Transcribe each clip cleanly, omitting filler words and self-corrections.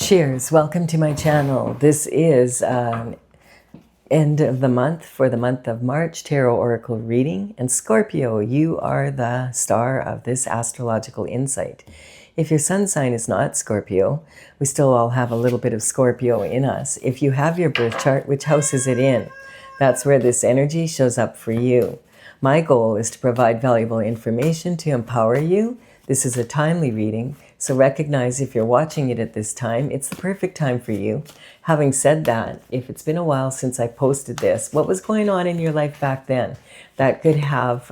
Cheers, welcome to my channel. This is end of the month for the month of March tarot oracle reading. And Scorpio, you are the star of this astrological insight. If your sun sign is not Scorpio, we still all have a little bit of Scorpio in us. If you have your birth chart, which house is it in? That's where this energy shows up for you. My goal is to provide valuable information to empower you. This is a timely reading, so recognize if you're watching it at this time, it's the perfect time for you. Having said that, if it's been a while since I posted this, what was going on in your life back then? That could have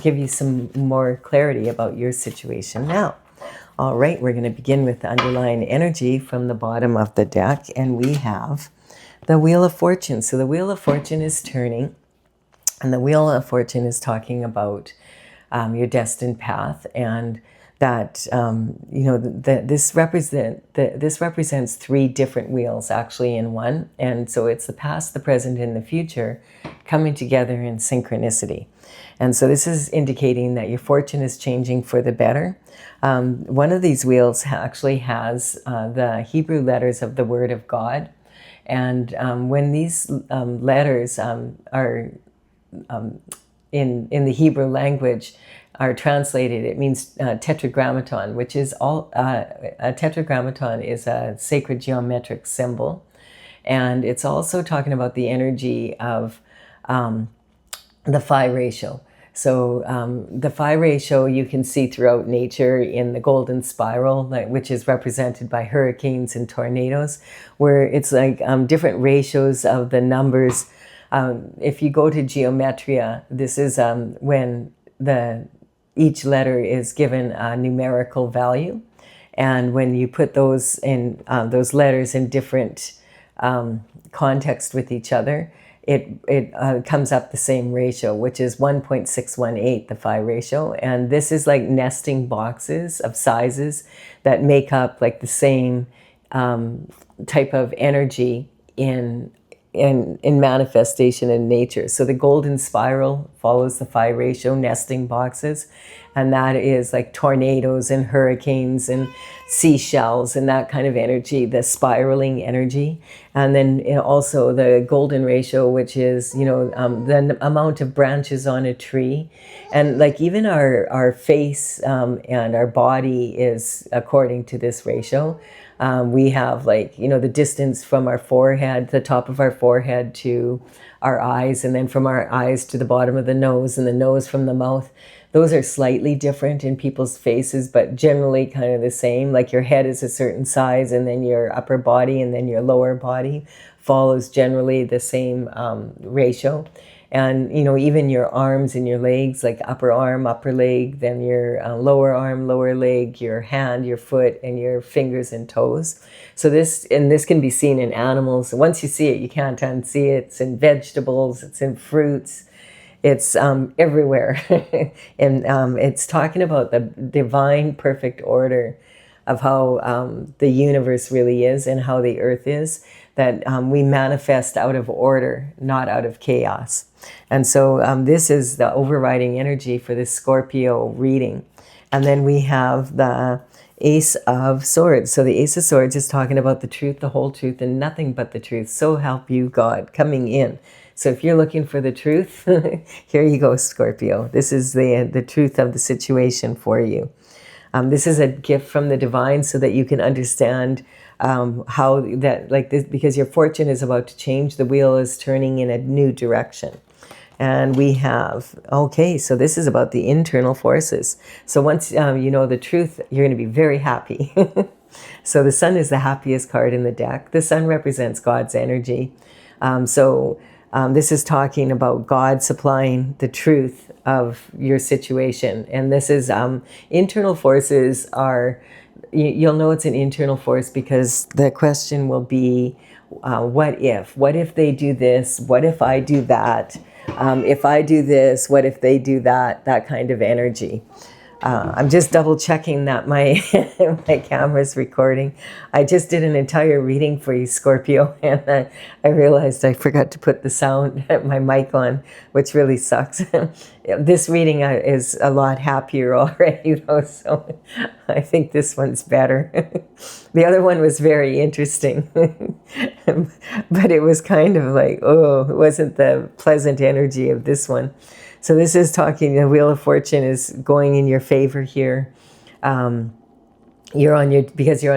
give you some more clarity about your situation now. All right, we're going to begin with the underlying energy from the bottom of the deck, and we have the Wheel of Fortune. So the Wheel of Fortune is turning, and the Wheel of Fortune is talking about your destined path, and that this represents three different wheels actually in one, and so it's the past, the present, and the future coming together in synchronicity. And so this is indicating that your fortune is changing for the better. One of these wheels actually has the Hebrew letters of the Word of God, and when these letters are in the Hebrew language are translated, it means tetragrammaton, which is a tetragrammaton is a sacred geometric symbol. And it's also talking about the energy of the phi ratio. So the phi ratio you can see throughout nature in the golden spiral, which is represented by hurricanes and tornadoes, where it's like different ratios of the numbers. If you go to geometria, this is when each letter is given a numerical value, and when you put those in those letters in different context with each other, it comes up the same ratio, which is 1.618, the phi ratio. And this is like nesting boxes of sizes that make up like the same type of energy in manifestation in nature. So the golden spiral follows the phi ratio, nesting boxes, and that is like tornadoes and hurricanes and seashells and that kind of energy, the spiraling energy. And then also the golden ratio, which is the amount of branches on a tree. And like even our face and our body is according to this ratio. We have the distance from our forehead, the top of our forehead to our eyes, and then from our eyes to the bottom of the nose, and the nose from the mouth. Those are slightly different in people's faces, but generally kind of the same. Like your head is a certain size, and then your upper body and then your lower body follows generally the same ratio. And, even your arms and your legs, like upper arm, upper leg, then your lower arm, lower leg, your hand, your foot, and your fingers and toes. So this can be seen in animals. Once you see it, you can't unsee it. It's in vegetables, it's in fruits, it's everywhere. And it's talking about the divine perfect order of how the universe really is and how the earth is, that we manifest out of order, not out of chaos. And so this is the overriding energy for this Scorpio reading. And then we have the Ace of Swords. So the Ace of Swords is talking about the truth, the whole truth, and nothing but the truth. So help you God, coming in. So if you're looking for the truth, here you go, Scorpio. This is the truth of the situation for you. This is a gift from the divine so that you can understand how that, like this, because your fortune is about to change. The wheel is turning in a new direction. And we have, okay, so this is about the internal forces. So once you know the truth, you're going to be very happy. So the sun is the happiest card in the deck. The sun represents God's energy. This is talking about God supplying the truth of your situation. And this is internal forces are, you'll know it's an internal force because the question will be, what if? What if they do this? What if I do that? If I do this, what if they do that? That kind of energy. I'm just double checking that my my camera's recording. I just did an entire reading for you, Scorpio, and I realized I forgot to put the sound, my mic on, which really sucks. This reading is a lot happier already, though, so I think this one's better. The other one was very interesting, but it was kind of like, oh, it wasn't the pleasant energy of this one. So this is talking, the Wheel of Fortune is going in your favor here. Because you're on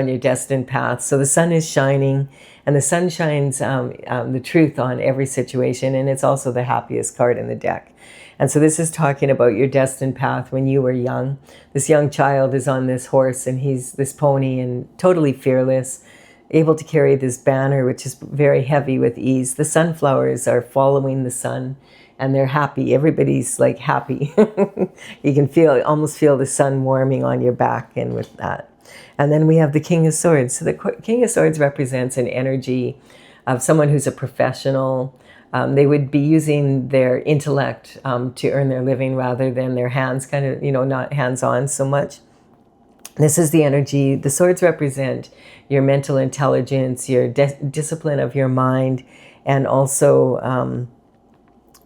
your destined path. So the sun is shining, and the sun shines the truth on every situation, and it's also the happiest card in the deck. And so this is talking about your destined path when you were young. This young child is on this horse, and he's this pony, and totally fearless, able to carry this banner, which is very heavy with ease. The sunflowers are following the sun, and they're happy. Everybody's like happy. You can almost feel the sun warming on your back, and with that. And then we have the King of Swords. So the King of Swords represents an energy of someone who's a professional. They would be using their intellect to earn their living rather than their hands, kind of, not hands-on so much. This is the energy. The swords represent your mental intelligence, your discipline of your mind, and also,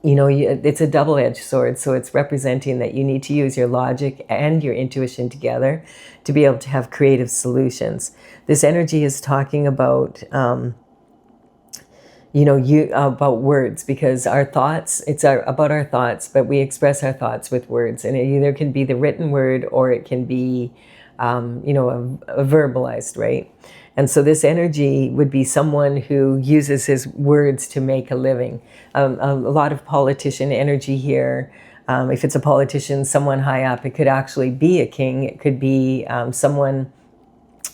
it's a double-edged sword. So it's representing that you need to use your logic and your intuition together to be able to have creative solutions. This energy is talking about, about words, because our thoughts, about our thoughts, but we express our thoughts with words. And it either can be the written word or it can be, a verbalized, right? And so this energy would be someone who uses his words to make a living. A lot of politician energy here. If it's a politician, someone high up, it could actually be a king. It could be someone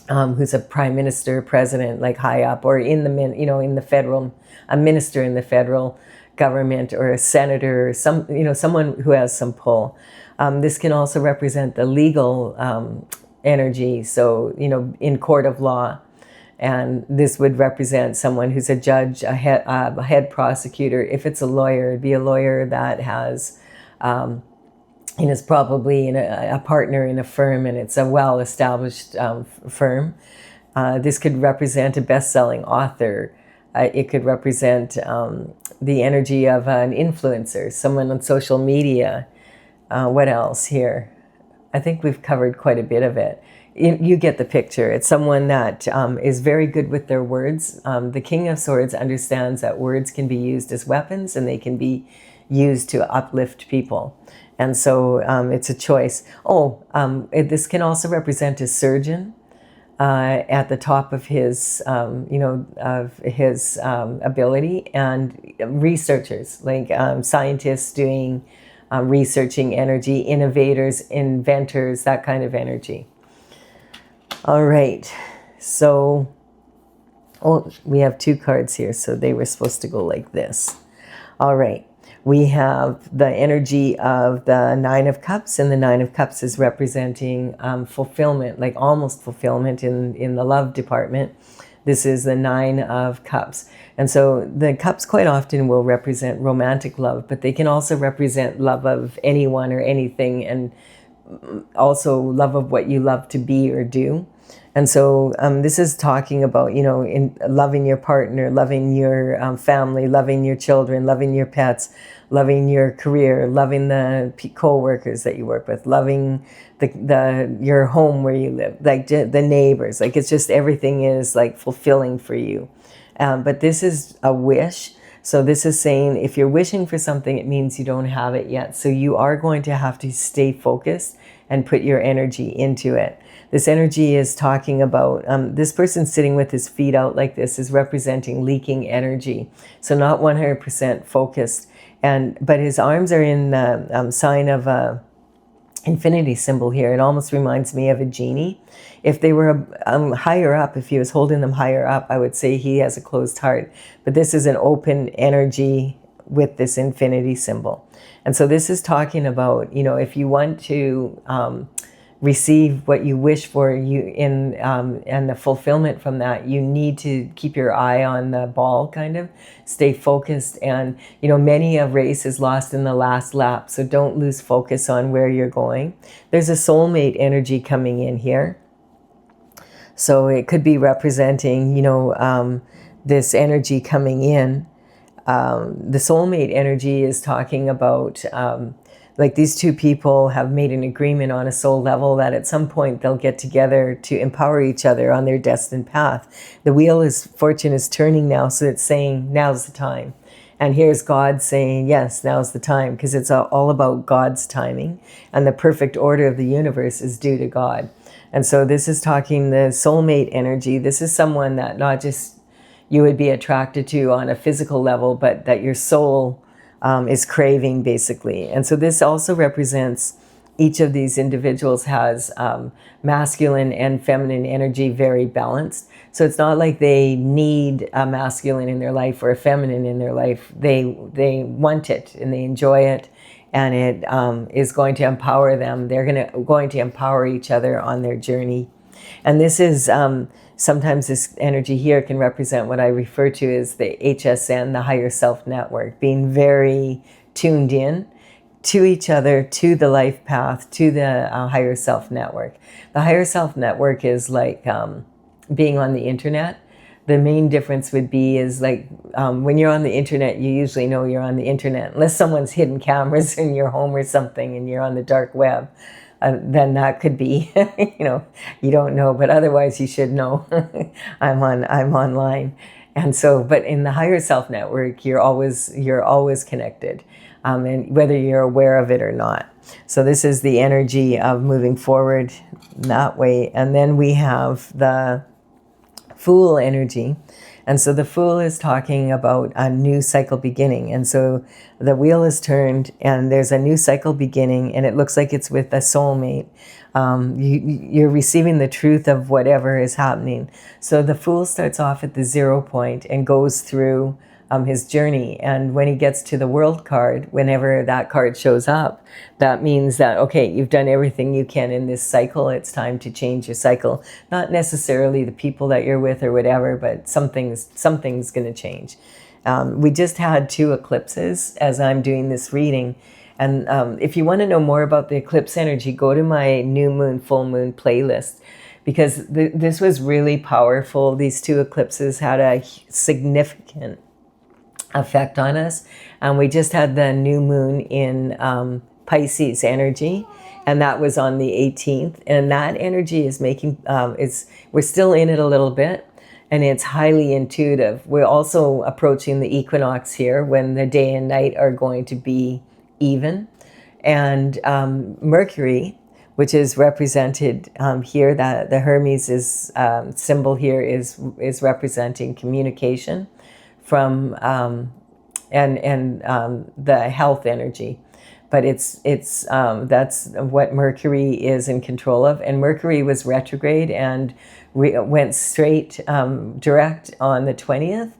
who's a prime minister, president, like high up, or in the federal, a minister in the federal government, or a senator, or someone who has some pull. This can also represent the legal energy. So, in court of law. And this would represent someone who's a judge, a head prosecutor. If it's a lawyer, it'd be a lawyer that has, is probably a partner in a firm, and it's a well-established firm. This could represent a best-selling author. It could represent the energy of an influencer, someone on social media. What else here? I think we've covered quite a bit of it. You get the picture. It's someone that is very good with their words. The King of Swords understands that words can be used as weapons, and they can be used to uplift people. And so it's a choice. This can also represent a surgeon at the top of his, ability, and researchers, like scientists doing researching energy, innovators, inventors, that kind of energy. All right, so we have two cards here, so they were supposed to go like this. All right, we have the energy of the Nine of Cups, and the Nine of Cups is representing fulfillment, like almost fulfillment in the love department. This is the Nine of Cups. And so the cups quite often will represent romantic love, but they can also represent love of anyone or anything, and also love of what you love to be or do. And so this is talking about, in loving your partner, loving your family, loving your children, loving your pets, loving your career, loving the co-workers that you work with, loving your home where you live, like the neighbors. Like, it's just everything is like fulfilling for you. But this is a wish. So this is saying if you're wishing for something, it means you don't have it yet. So you are going to have to stay focused and put your energy into it. This energy is talking about this person sitting with his feet out like this is representing leaking energy. So not 100% focused. But his arms are in the sign of a infinity symbol here. It almost reminds me of a genie. If they were higher up, if he was holding them higher up, I would say he has a closed heart. But this is an open energy with this infinity symbol. And so this is talking about, if you want to receive what you wish for, and the fulfillment from that, you need to keep your eye on the ball, kind of stay focused. And many a race is lost in the last lap, so don't lose focus on where you're going. There's a soulmate energy coming in here, so it could be representing this energy coming in. The soulmate energy is talking about like these two people have made an agreement on a soul level that at some point they'll get together to empower each other on their destined path. The wheel is fortune is turning now, so it's saying now's the time. And here's God saying, yes, now's the time, because it's all about God's timing, and the perfect order of the universe is due to God. And so this is talking the soulmate energy. This is someone that not just you would be attracted to on a physical level, but that your soul is craving, basically. And so this also represents each of these individuals has masculine and feminine energy very balanced. So it's not like they need a masculine in their life or a feminine in their life. They want it and they enjoy it, and it is going to empower them. They're going to empower each other on their journey. And this is sometimes this energy here can represent what I refer to as the HSN, the higher self network, being very tuned in to each other, to the life path, to the higher self network. The higher self network is like being on the internet. The main difference would be is like when you're on the internet, you usually know you're on the internet, unless someone's hidden cameras in your home or something and you're on the dark web. Then that could be, you don't know, but otherwise you should know. I'm online. And so, but in the higher self network, you're always connected, and whether you're aware of it or not. So this is the energy of moving forward that way. And then we have the Fool energy. And so the Fool is talking about a new cycle beginning. And so the wheel is turned and there's a new cycle beginning, and it looks like it's with a soulmate. You're receiving the truth of whatever is happening. So the Fool starts off at the 0 point and goes through his journey. And when he gets to the World card, whenever that card shows up, that means that, okay, you've done everything you can in this cycle. It's time to change your cycle. Not necessarily the people that you're with or whatever, but something's going to change. We just had 2 eclipses as I'm doing this reading. And if you want to know more about the eclipse energy, go to my new moon, full moon playlist, because this was really powerful. These 2 eclipses had a significant effect on us. And we just had the new moon in Pisces energy, and that was on the 18th. And that energy is making, we're still in it a little bit, and it's highly intuitive. We're also approaching the equinox here, when the day and night are going to be even. And Mercury, which is represented here, that the Hermes is symbol here is representing communication from the health energy, but it's that's what Mercury is in control of. And Mercury was retrograde and went straight direct on the 20th.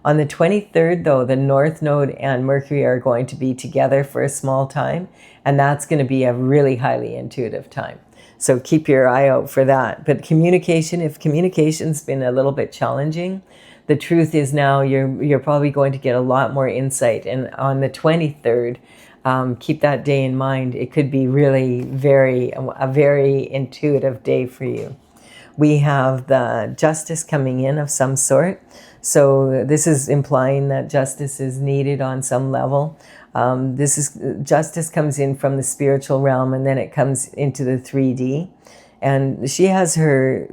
On the 23rd, though, the North Node and Mercury are going to be together for a small time, and that's going to be a really highly intuitive time. So keep your eye out for that. But communication, if communication's been a little bit challenging, the truth is now you're probably going to get a lot more insight. And on the 23rd, keep that day in mind. It could be really a very intuitive day for you. We have the Justice coming in of some sort. So this is implying that justice is needed on some level. Justice comes in from the spiritual realm, and then it comes into the 3D. And she has her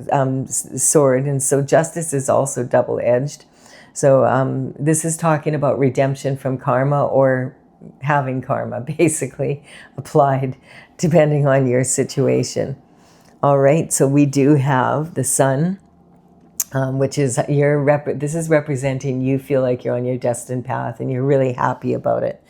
sword, and so justice is also double-edged. So this is talking about redemption from karma, or having karma, basically, applied, depending on your situation. All right, so we do have the Sun, which is this is representing you feel like you're on your destined path, and you're really happy about it.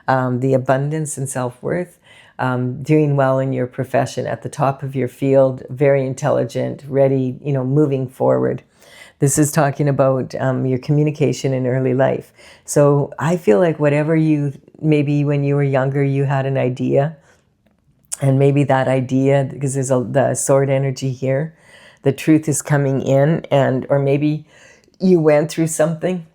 The abundance and self-worth. Doing well in your profession, at the top of your field, very intelligent, ready, moving forward. This is talking about your communication in early life. So I feel like whatever maybe when you were younger, you had an idea And maybe that idea, because there's the sword energy here, the truth is coming in, and or maybe you went through something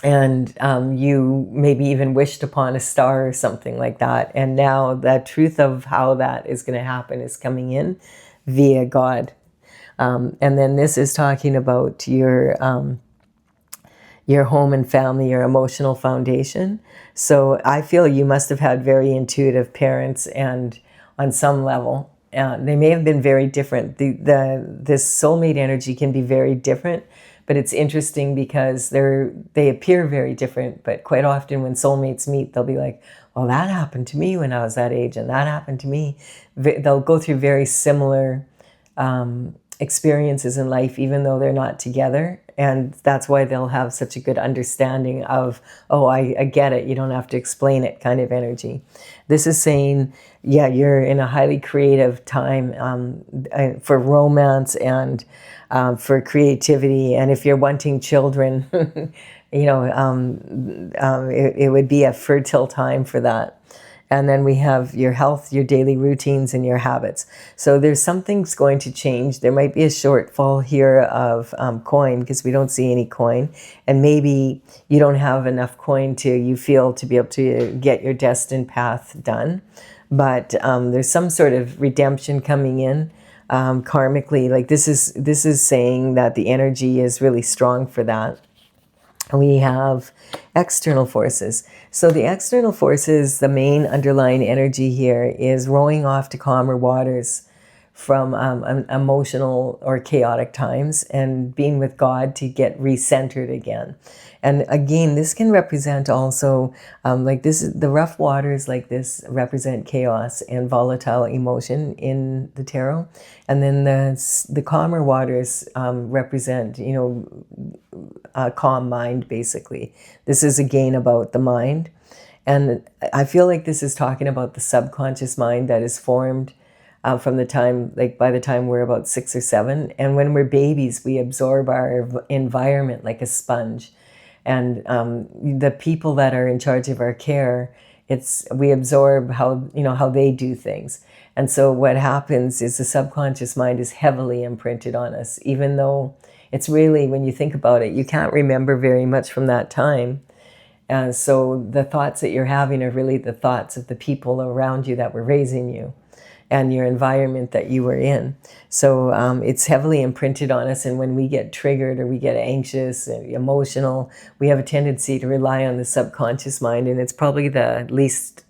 and you maybe even wished upon a star or something like that. And now the truth of how that is going to happen is coming in via God. And then this is talking about your home and family, your emotional foundation. So I feel you must have had very intuitive parents, and on some level, they may have been very different. This soulmate energy can be very different, but it's interesting because they appear very different. But quite often when soulmates meet, they'll be like, well, that happened to me when I was that age, and that happened to me. They'll go through very similar experiences in life, even though they're not together. And that's why they'll have such a good understanding of, oh, I get it, you don't have to explain it kind of energy. This is saying, yeah, you're in a highly creative time for romance and for creativity. And if you're wanting children, it would be a fertile time for that. And then we have your health, your daily routines, and your habits. So there's something's going to change. There might be a shortfall here of coin, because we don't see any coin. And maybe you don't have enough coin you feel to be able to get your destined path done. But there's some sort of redemption coming in karmically. Like this is saying that the energy is really strong for that. We have external forces. So the external forces, the main underlying energy here is rowing off to calmer waters from emotional or chaotic times and being with God to get recentered again. And again, this can represent also, the rough waters like this represent chaos and volatile emotion in the tarot. And then the calmer waters represent, a calm mind, basically. This is again about the mind. And I feel like this is talking about the subconscious mind that is formed from the time, by the time we're about 6 or 7. And when we're babies, we absorb our environment like a sponge. And the people that are in charge of our care, we absorb how they do things. And so what happens is the subconscious mind is heavily imprinted on us, even though it's really, when you think about it, you can't remember very much from that time. And so the thoughts that you're having are really the thoughts of the people around you that were raising you and your environment that you were in. So it's heavily imprinted on us. And when we get triggered or we get anxious, emotional, we have a tendency to rely on the subconscious mind. And it's probably the least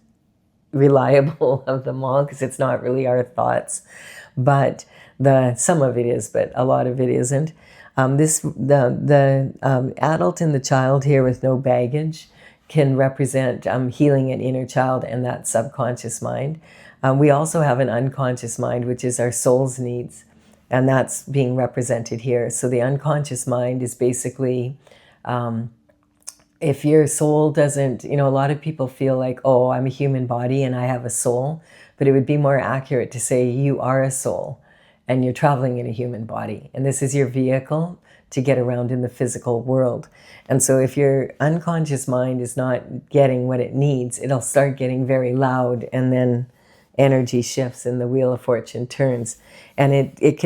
reliable of them all, because it's not really our thoughts. But some of it is, but a lot of it isn't. The adult and the child here with no baggage can represent healing an inner child and that subconscious mind. We also have an unconscious mind, which is our soul's needs, and that's being represented here. So the unconscious mind is basically, if your soul doesn't, a lot of people feel like, oh, I'm a human body and I have a soul, but it would be more accurate to say you are a soul and you're traveling in a human body. And this is your vehicle to get around in the physical world. And so if your unconscious mind is not getting what it needs, it'll start getting very loud, and then energy shifts and the wheel of fortune turns. And it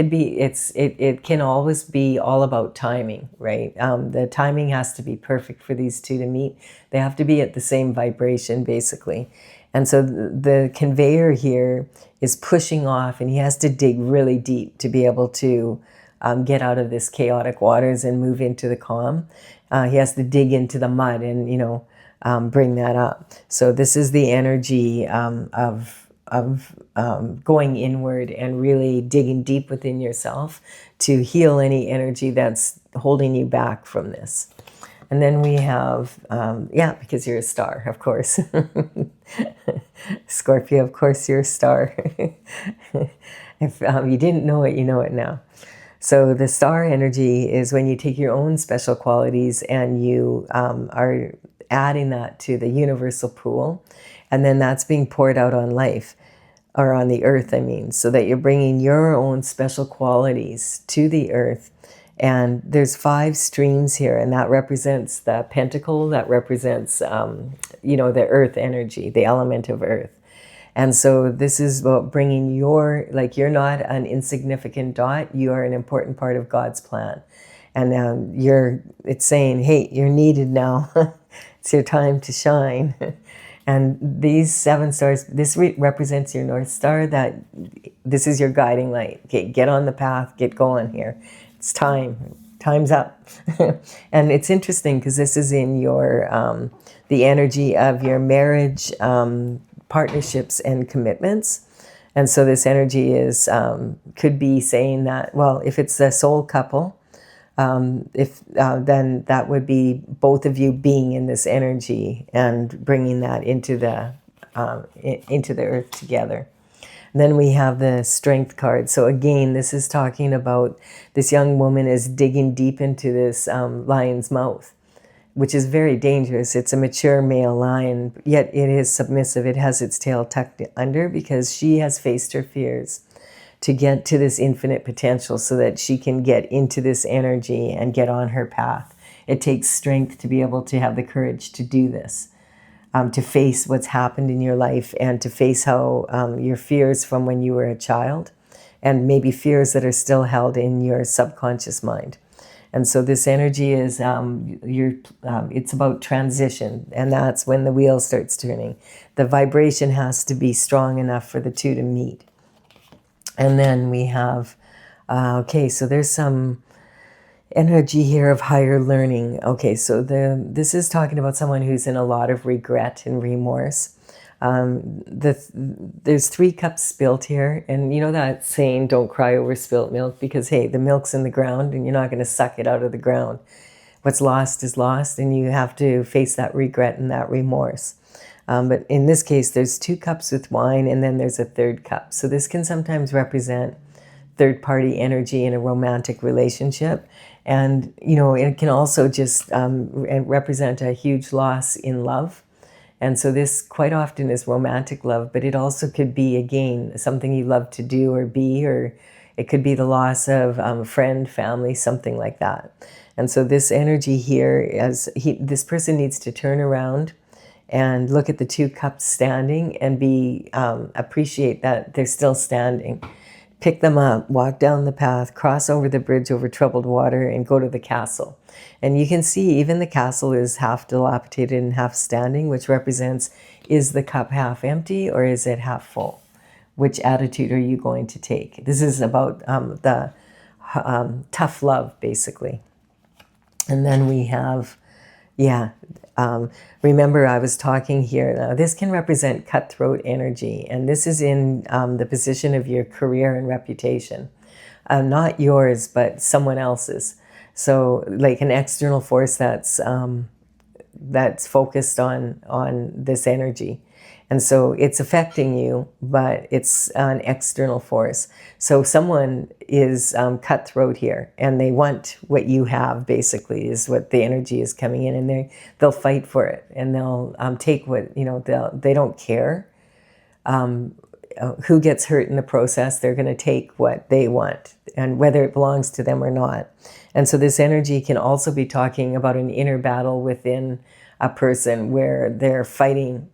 can always be all about timing, right? The timing has to be perfect for these two to meet. They have to be at the same vibration, basically. And so the conveyor here is pushing off, and he has to dig really deep to be able to get out of this chaotic waters and move into the calm. He has to dig into the mud and, bring that up. So this is the energy of going inward and really digging deep within yourself to heal any energy that's holding you back from this. And then we have, because you're a star, of course. Scorpio, of course you're a star. If you didn't know it, you know it now. So the star energy is when you take your own special qualities and you are adding that to the universal pool, and then that's being poured out on life, or on the earth, so that you're bringing your own special qualities to the earth. And there's 5 streams here, and that represents the pentacle, that represents, the earth energy, the element of earth. And so this is about bringing you're not an insignificant dot, you are an important part of God's plan. And it's saying, hey, you're needed now. It's your time to shine. And these 7 stars, this represents your North Star, that this is your guiding light. Okay, get on the path, get going here. It's time. Time's up. And it's interesting because this is in your, the energy of your marriage, partnerships and commitments. And so this energy is, could be saying that, well, if it's a soul couple, then that would be both of you being in this energy and bringing that into the earth together. And then we have the Strength card. So again, this is talking about this young woman is digging deep into this lion's mouth, which is very dangerous. It's a mature male lion, yet it is submissive. It has its tail tucked under because she has faced her fears to get to this infinite potential so that she can get into this energy and get on her path. It takes strength to be able to have the courage to do this, to face what's happened in your life and to face how your fears from when you were a child and maybe fears that are still held in your subconscious mind. And so this energy is, it's about transition, and that's when the wheel starts turning. The vibration has to be strong enough for the two to meet. And then we have, okay, so there's some energy here of higher learning. Okay, so this is talking about someone who's in a lot of regret and remorse. There's 3 cups spilt here, and you know that saying, don't cry over spilt milk, because hey, the milk's in the ground and you're not going to suck it out of the ground. What's lost is lost, and you have to face that regret and that remorse. But in this case, there's 2 cups with wine, and then there's a 3rd cup. So this can sometimes represent third-party energy in a romantic relationship. And, you know, it can also just represent a huge loss in love. And so this quite often is romantic love, but it also could be, again, something you love to do or be, or it could be the loss of a friend, family, something like that. And so this energy here, this person needs to turn around and look at the 2 cups standing and appreciate that they're still standing. Pick them up, walk down the path, cross over the bridge over troubled water, and go to the castle. And you can see even the castle is half dilapidated and half standing, which represents, is the cup half empty or is it half full? Which attitude are you going to take? This is about the tough love, basically. And then we have, remember I was talking here, now this can represent cutthroat energy, and this is in the position of your career and reputation. Not yours, but someone else's. So like an external force that's focused on this energy. And so it's affecting you, but it's an external force. So someone is cutthroat here, and they want what you have, basically, is what the energy is coming in, and they'll fight for it, and they'll take what, you know, they don't care who gets hurt in the process. They're going to take what they want, and whether it belongs to them or not. And so this energy can also be talking about an inner battle within a person where they're fighting.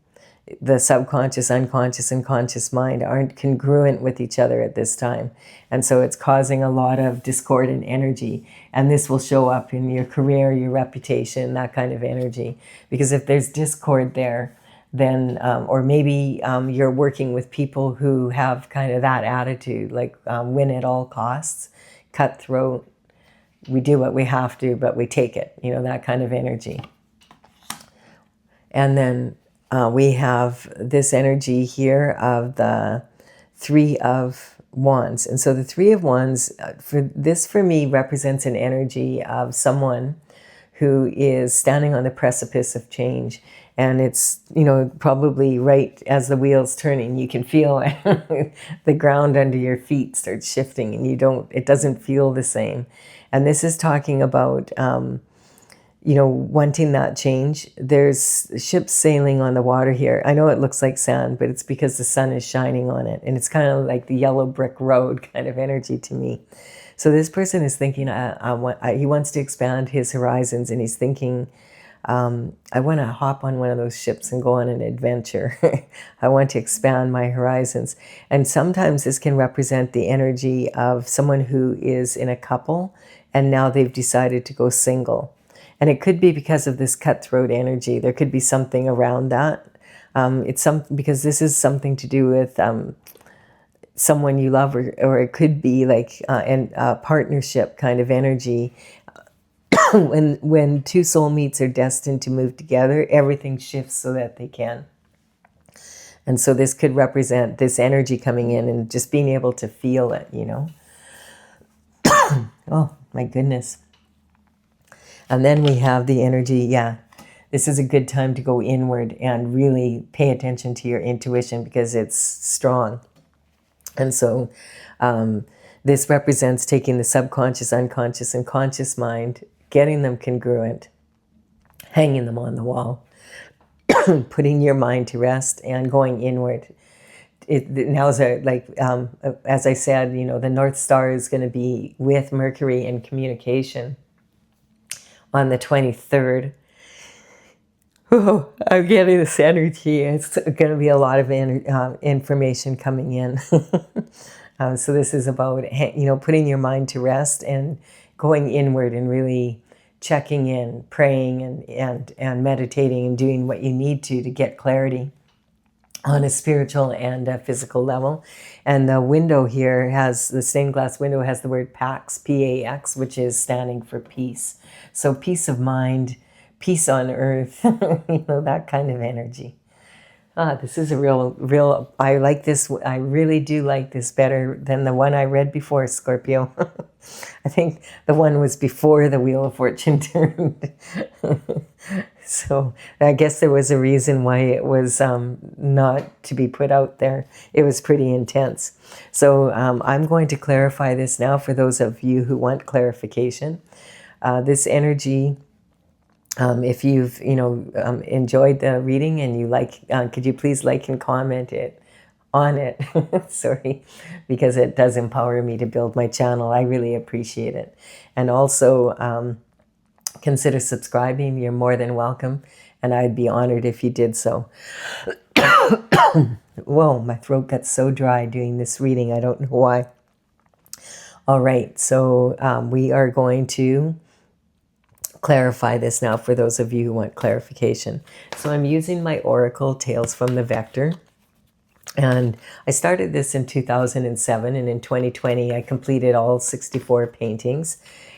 The subconscious, unconscious, and conscious mind aren't congruent with each other at this time. And so it's causing a lot of discordant energy. And this will show up in your career, your reputation, that kind of energy. Because if there's discord there, then, or maybe you're working with people who have kind of that attitude, like win at all costs, cutthroat, we do what we have to, but we take it, you know, that kind of energy. And then we have this energy here of the 3 of Wands. And so the 3 of Wands, for me, represents an energy of someone who is standing on the precipice of change. And it's, you know, probably right as the wheel's turning, you can feel the ground under your feet starts shifting, and it doesn't feel the same. And this is talking about, you know, wanting that change. There's ships sailing on the water here. I know it looks like sand, but it's because the sun is shining on it. And it's kind of like the yellow brick road kind of energy to me. So this person is thinking, he wants to expand his horizons, and he's thinking I want to hop on one of those ships and go on an adventure. I want to expand my horizons. And sometimes this can represent the energy of someone who is in a couple and now they've decided to go single. And it could be because of this cutthroat energy. There could be something around that. Because this is something to do with someone you love, or it could be like a partnership kind of energy. When two soulmates are destined to move together, everything shifts so that they can. And so this could represent this energy coming in and just being able to feel it, you know. Oh, my goodness. And then we have the energy, yeah. This is a good time to go inward and really pay attention to your intuition because it's strong. And so this represents taking the subconscious, unconscious, and conscious mind, getting them congruent, hanging them on the wall, putting your mind to rest and going inward. As I said, you know, the North Star is going to be with Mercury in communication on the 23rd. Oh, I'm getting this energy. It's going to be a lot of information coming in. So this is about, you know, putting your mind to rest and going inward and really checking in, praying and meditating and doing what you need to get clarity on a spiritual and a physical level. And the window here has, the stained glass window has the word Pax, P-A-X, which is standing for peace. So peace of mind, peace on earth, you know, that kind of energy. This is a real, I like this. I really do like this better than the one I read before, Scorpio. I think the one was before the Wheel of Fortune turned. So I guess there was a reason why it was not to be put out there. It was pretty intense. So I'm going to clarify this now for those of you who want clarification. This energy, if you've, you know, enjoyed the reading and you like, could you please like and comment on it? Sorry, because it does empower me to build my channel. I really appreciate it. And also consider subscribing. You're more than welcome. And I'd be honored if you did so. Whoa, my throat got so dry doing this reading. I don't know why. All right, so we are going to clarify this now for those of you who want clarification. So I'm using my Oracle Tales from the Vector. And I started this in 2007, and in 2020 I completed all 64 paintings.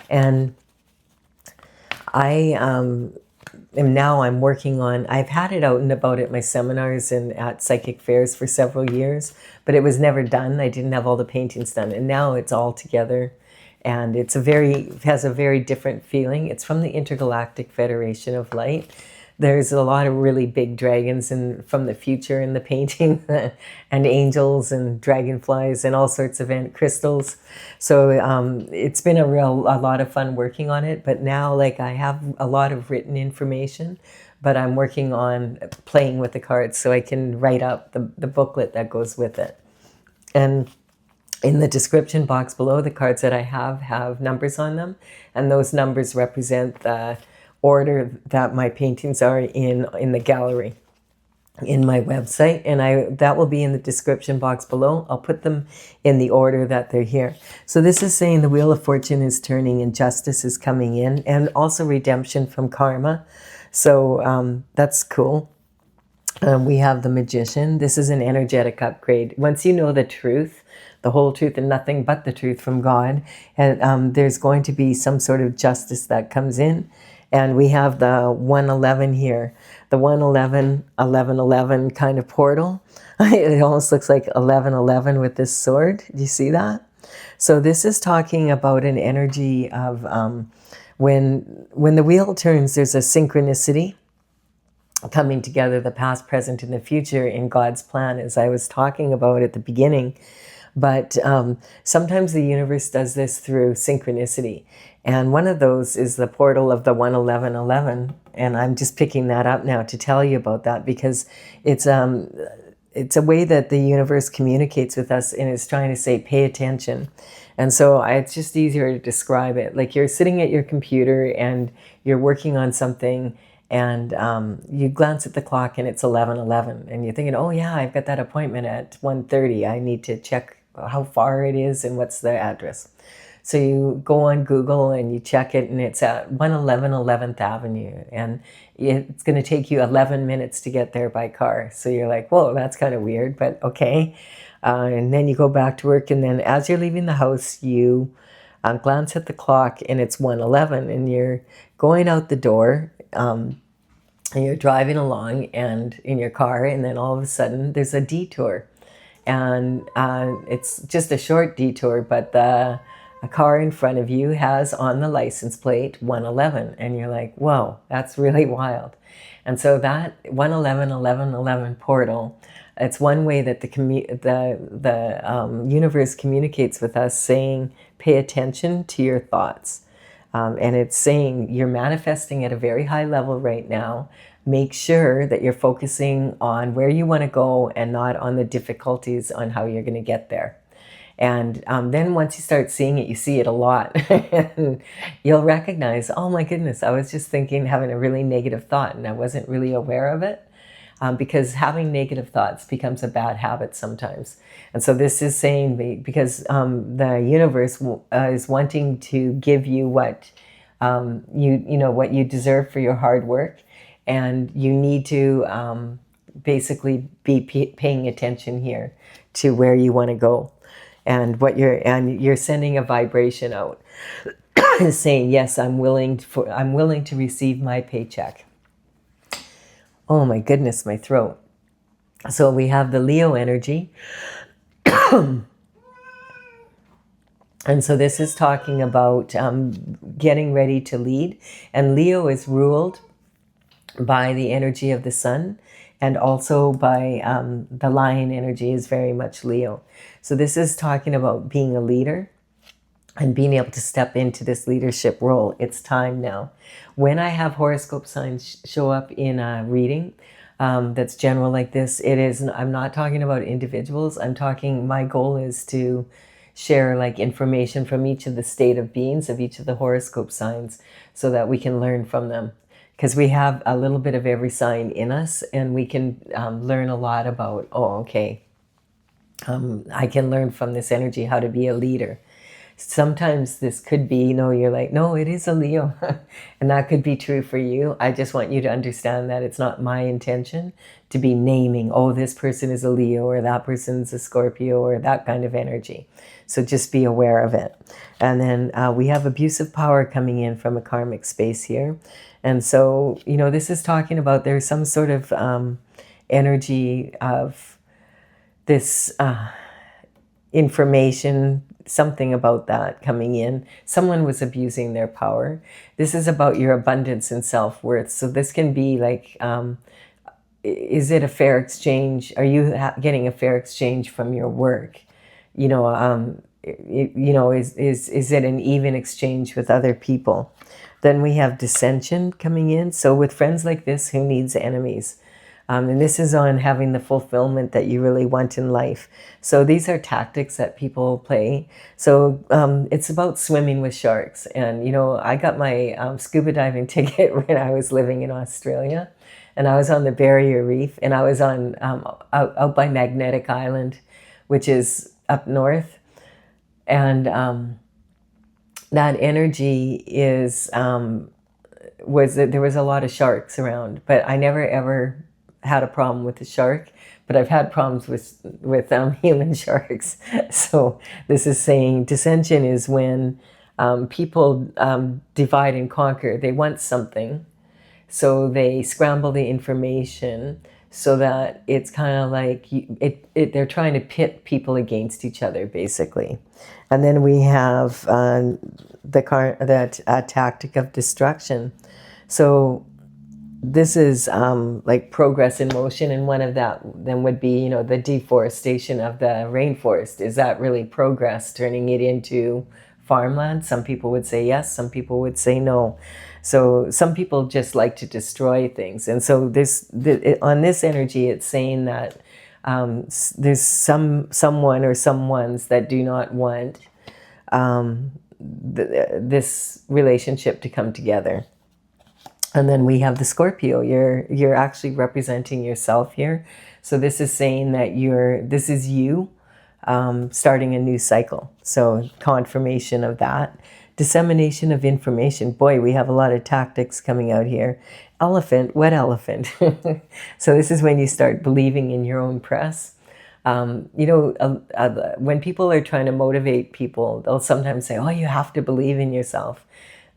And I'm working on, I've had it out and about at my seminars and at psychic fairs for several years, but it was never done. I didn't have all the paintings done, and now it's all together. And it has a very different feeling. It's from the Intergalactic Federation of Light. There's a lot of really big dragons from the future in the painting, and angels and dragonflies and all sorts of crystals. So it's been a lot of fun working on it. But now, like, I have a lot of written information, but I'm working on playing with the cards so I can write up the booklet that goes with it. And in the description box below, the cards that I have numbers on them, and those numbers represent the order that my paintings are in the gallery in my website, and that will be in the description box below. I'll put them in the order that they're here. So this is saying the Wheel of Fortune is turning and justice is coming in, and also redemption from karma. So that's cool. We have the Magician. This is an energetic upgrade. Once you know the truth, the whole truth and nothing but the truth from God, and there's going to be some sort of justice that comes in. And we have the 111 here, the 111, 1111 kind of portal. It almost looks like 1111 with this sword. Do you see that? So this is talking about an energy of when the wheel turns, there's a synchronicity coming together, the past, present, and the future in God's plan, as I was talking about at the beginning. But sometimes the universe does this through synchronicity. And one of those is the portal of the 11111. And I'm just picking that up now to tell you about that, because it's a way that the universe communicates with us, and is trying to say, pay attention. And so it's just easier to describe it. Like you're sitting at your computer and you're working on something, And you glance at the clock and it's 11:11, and you're thinking, oh yeah, I've got that appointment at 1:30. I need to check how far it is and what's the address. So you go on Google and you check it, and it's at 111 11th Avenue, and it's going to take you 11 minutes to get there by car. So you're like, whoa, that's kind of weird, but okay. And then you go back to work, and then as you're leaving the house, you glance at the clock, and it's 1:11, and you're going out the door, and you're driving along and in your car, and then all of a sudden there's a detour, and it's just a short detour, but a car in front of you has on the license plate 111, and you're like, whoa, that's really wild. And so that 111 1111 portal, it's one way that the universe communicates with us, saying, pay attention to your thoughts. And it's saying you're manifesting at a very high level right now. Make sure that you're focusing on where you want to go and not on the difficulties on how you're going to get there. And then once you start seeing it, you see it a lot. And you'll recognize, oh my goodness, I was just thinking, having a really negative thought, and I wasn't really aware of it. Because having negative thoughts becomes a bad habit sometimes. And so this is saying, because the universe is wanting to give you what what you deserve for your hard work, and you need to basically be paying attention here to where you want to go, and you're sending a vibration out, saying, yes, I'm willing to receive my paycheck. Oh my goodness, my throat. So we have the Leo energy. And so this is talking about getting ready to lead. And Leo is ruled by the energy of the sun, and also by the lion energy is very much Leo. So this is talking about being a leader and being able to step into this leadership role. It's time now. When I have horoscope signs show up in a reading that's general like this, I'm not talking about individuals. My goal is to share like information from each of the state of beings of each of the horoscope signs, so that we can learn from them. Because we have a little bit of every sign in us, and we can learn a lot about, I can learn from this energy how to be a leader. Sometimes this could be, you're like, no, it is a Leo. And that could be true for you. I just want you to understand that it's not my intention to be naming, oh, this person is a Leo, or that person's a Scorpio, or that kind of energy. So just be aware of it. And then we have abusive power coming in from a karmic space here. And so, this is talking about there's some sort of energy of this information, something about that coming in. Someone was abusing their power. This is about your abundance and self-worth. So this can be like, is it a fair exchange? Are you getting a fair exchange from your work? Is it an even exchange with other people? Then we have dissension coming in. So with friends like this, who needs enemies? And this is on having the fulfillment that you really want in life. So these are tactics that people play. So it's about swimming with sharks. And, I got my scuba diving ticket when I was living in Australia. And I was on the Barrier Reef, and I was on out by Magnetic Island, which is up north. And that energy is there was a lot of sharks around, but I never ever had a problem with the shark, but I've had problems with human sharks. So this is saying dissension is when people divide and conquer. They want something, so they scramble the information so that it's kind of like they're trying to pit people against each other, basically. And then we have that tactic of destruction. So this is like progress in motion, and one of that then would be, the deforestation of the rainforest. Is that really progress, turning it into farmland? Some people would say yes, some people would say no. So some people just like to destroy things. And so on this energy, it's saying that there's someone or someones that do not want this relationship to come together. And then we have the Scorpio. You're actually representing yourself here. So this is saying that this is you starting a new cycle. So confirmation of that. Dissemination of information. Boy, we have a lot of tactics coming out here. Elephant, what elephant? So this is when you start believing in your own press. When people are trying to motivate people, they'll sometimes say, oh, you have to believe in yourself.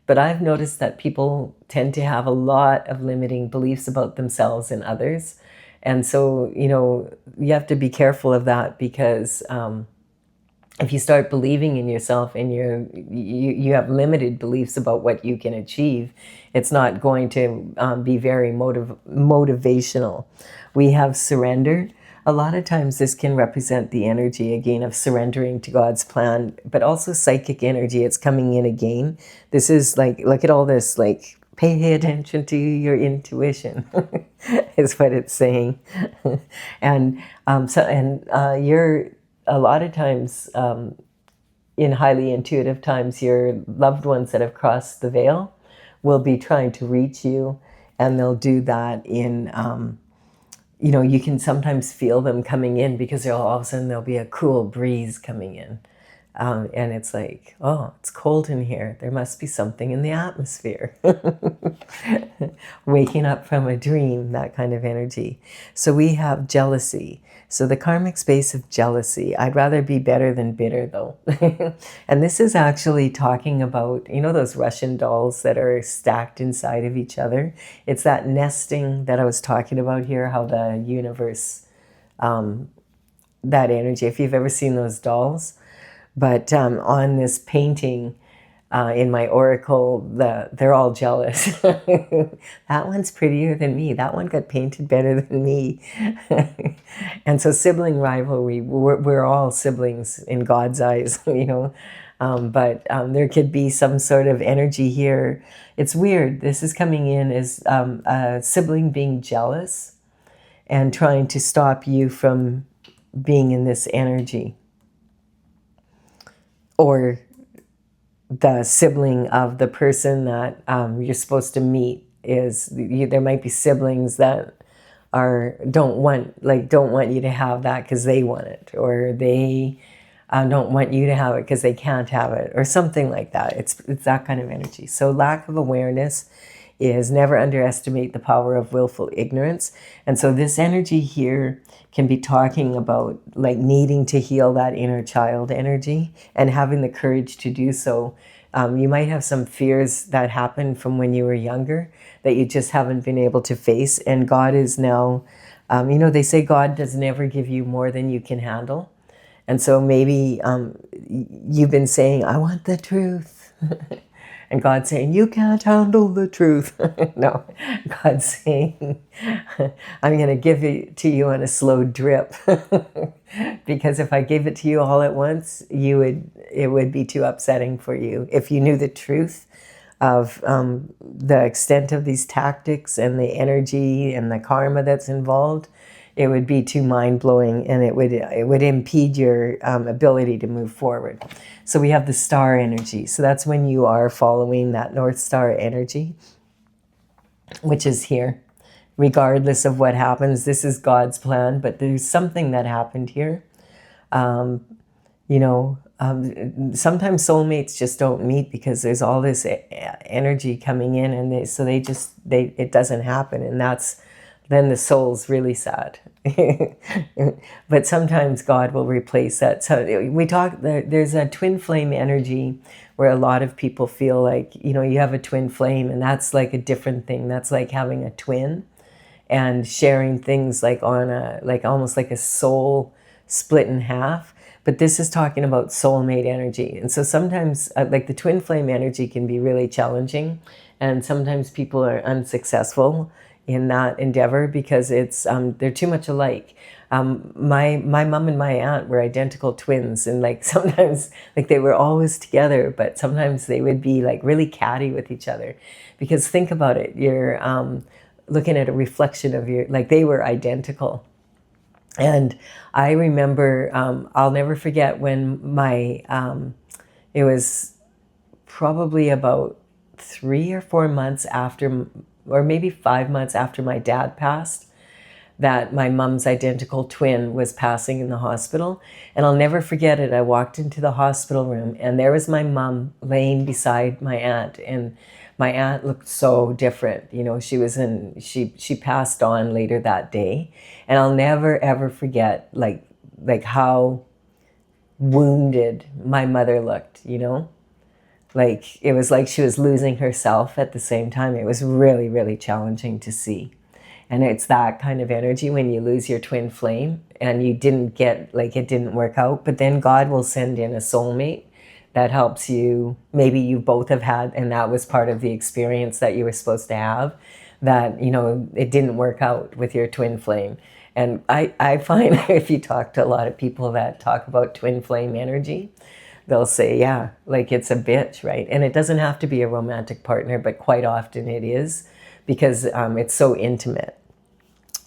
But I've noticed that people tend to have a lot of limiting beliefs about themselves and others. And so, you have to be careful of that, because if you start believing in yourself and you have limited beliefs about what you can achieve, it's not going to be very motivational. We have surrender. A lot of times this can represent the energy, again, of surrendering to God's plan, but also psychic energy. It's coming in again. This is like, look at all this, like, pay attention to your intuition is what it's saying. And you're a lot of times in highly intuitive times, your loved ones that have crossed the veil will be trying to reach you, and they'll do that in you can sometimes feel them coming in, because all of a sudden there'll be a cool breeze coming in. And it's like, oh, it's cold in here. There must be something in the atmosphere. Waking up from a dream, that kind of energy. So we have jealousy. So the karmic space of jealousy. I'd rather be better than bitter, though. And this is actually talking about, those Russian dolls that are stacked inside of each other. It's that nesting that I was talking about here, how the universe, that energy, if you've ever seen those dolls. But on this painting in my oracle, they're all jealous. That one's prettier than me. That one got painted better than me. And so sibling rivalry, we're all siblings in God's eyes, but there could be some sort of energy here. It's weird. This is coming in as a sibling being jealous and trying to stop you from being in this energy. Or the sibling of the person that you're supposed to meet there might be siblings that don't want you to have that because they want it, or they don't want you to have it because they can't have it, or something like that. It's that kind of energy. So lack of awareness is, never underestimate the power of willful ignorance. And so this energy here can be talking about like needing to heal that inner child energy and having the courage to do so. You might have some fears that happened from when you were younger that you just haven't been able to face. And God is now, they say God does never give you more than you can handle. And so maybe you've been saying, I want the truth. And God's saying, you can't handle the truth. No, God's saying, I'm going to give it to you on a slow drip. Because if I gave it to you all at once, it would be too upsetting for you. If you knew the truth of the extent of these tactics and the energy and the karma that's involved, it would be too mind-blowing, and it would impede your ability to move forward. So we have the star energy. So that's when you are following that North Star energy, which is here. Regardless of what happens, this is God's plan, but there's something that happened here. Sometimes soulmates just don't meet because there's all this energy coming in, and it doesn't happen, and then the soul's really sad. But sometimes God will replace that. So there's a twin flame energy where a lot of people feel like, you have a twin flame, and that's like a different thing. That's like having a twin and sharing things like almost like a soul split in half. But this is talking about soulmate energy. And so sometimes like the twin flame energy can be really challenging, and sometimes people are unsuccessful in that endeavor because they're too much alike. My mom and my aunt were identical twins, and like sometimes like they were always together, but sometimes they would be like really catty with each other. Because think about it, you're looking at a reflection of they were identical. And I remember, I'll never forget when it was probably about 3 or 4 months after or maybe 5 months after my dad passed, that my mom's identical twin was passing in the hospital. And I'll never forget it. I walked into the hospital room and there was my mom laying beside my aunt. And my aunt looked so different. You know, she passed on later that day. And I'll never ever forget like how wounded my mother looked, you know? Like it was like she was losing herself at the same time. It was really, really challenging to see. And it's that kind of energy when you lose your twin flame and you didn't get, like it didn't work out, but then God will send in a soulmate that helps you. Maybe you both have had, and that was part of the experience that you were supposed to have, that, you know, it didn't work out with your twin flame. And I find if you talk to a lot of people that talk about twin flame energy, they'll say, yeah, like it's a bitch, right? And it doesn't have to be a romantic partner, but quite often it is, because it's so intimate.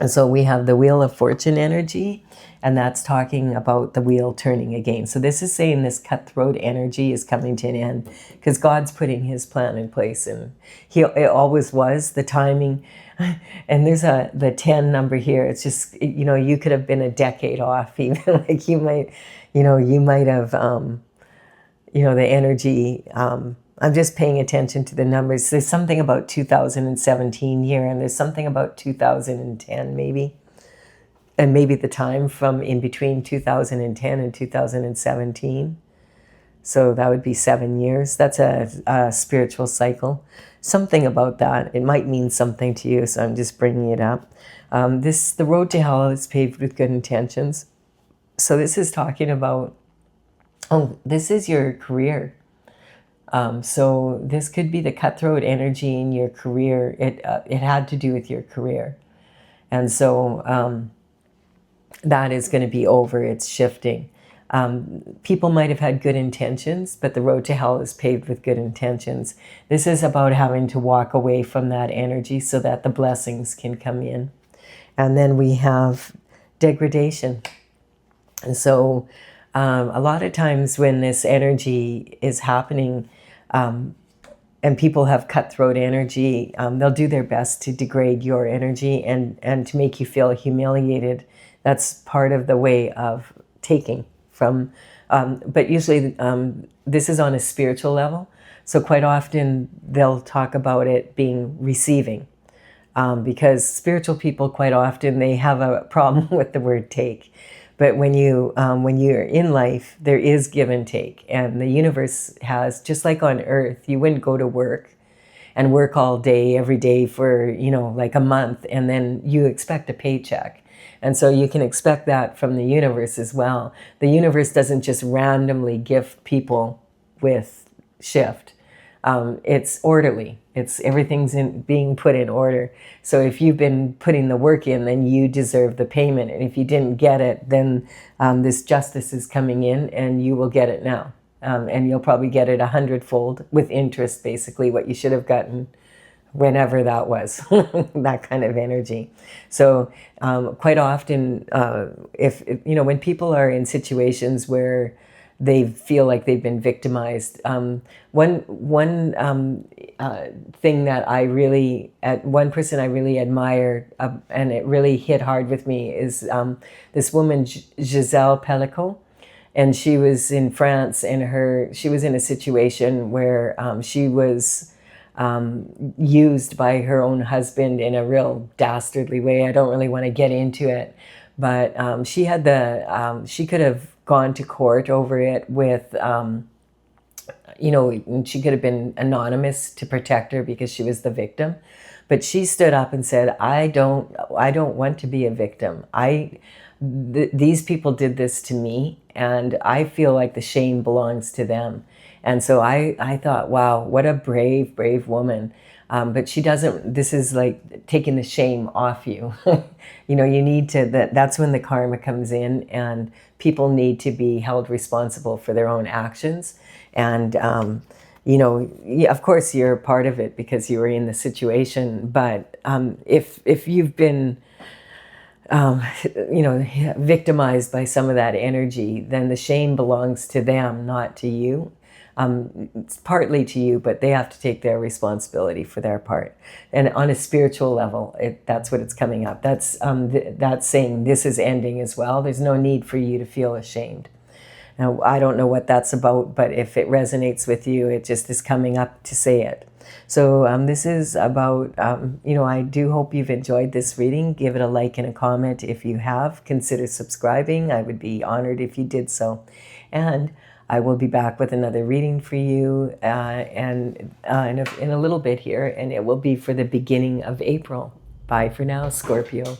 And so we have the Wheel of Fortune energy, and that's talking about the wheel turning again. So this is saying this cutthroat energy is coming to an end because God's putting his plan in place, and it always was the timing. And there's the 10 number here. It's just, you know, you could have been a decade off even. Like you might have, you know, the energy, I'm just paying attention to the numbers. There's something about 2017 here, and there's something about 2010 maybe. And maybe the time from in between 2010 and 2017. So that would be 7 years. That's a spiritual cycle. Something about that. It might mean something to you, so I'm just bringing it up. The road to hell is paved with good intentions. So this is talking about, this is your career. So this could be the cutthroat energy in your career. It had to do with your career. And so that is going to be over. It's shifting. People might have had good intentions, but the road to hell is paved with good intentions. This is about having to walk away from that energy so that the blessings can come in. And then we have degradation. And so a lot of times when this energy is happening, and people have cutthroat energy, they'll do their best to degrade your energy and to make you feel humiliated. That's part of the way of taking from, but usually this is on a spiritual level. So quite often they'll talk about it being receiving, because spiritual people quite often, they have a problem with the word take. But when you're in life, there is give and take. And the universe has, just like on earth, you wouldn't go to work and work all day, every day for, you know, like a month, and then you expect a paycheck. And so you can expect that from the universe as well. The universe doesn't just randomly gift people with shift. It's orderly. Everything's being put in order. So if you've been putting the work in, then you deserve the payment. And if you didn't get it, then this justice is coming in and you will get it now. And you'll probably get it 100-fold with interest, basically, what you should have gotten whenever that was, that kind of energy. So quite often, if you know, when people are in situations where they feel like they've been victimized. One thing that one person I really admire, and it really hit hard with me, is this woman, Giselle Pellicot. And she was in France, and she was in a situation where she was used by her own husband in a real dastardly way. I don't really want to get into it, but she could have gone to court over it with, you know, and she could have been anonymous to protect her because she was the victim. But she stood up and said, I don't want to be a victim. These people did this to me, and I feel like the shame belongs to them. And so I thought, wow, what a brave, brave woman. But she doesn't, this is like taking the shame off you. You know, you need to, that's when the karma comes in, and people need to be held responsible for their own actions. And, you know, of course you're part of it because you were in the situation. But if you've been victimized by some of that energy, then the shame belongs to them, not to you. It's partly to you, but they have to take their responsibility for their part. And on a spiritual level, that's what it's coming up. That's saying this is ending as well. There's no need for you to feel ashamed. Now, I don't know what that's about, but if it resonates with you, it just is coming up to say it. So this is about, I do hope you've enjoyed this reading. Give it a like and a comment if you have. Consider subscribing. I would be honored if you did so. And I will be back with another reading for you in a little bit here, and it will be for the beginning of April. Bye for now, Scorpio.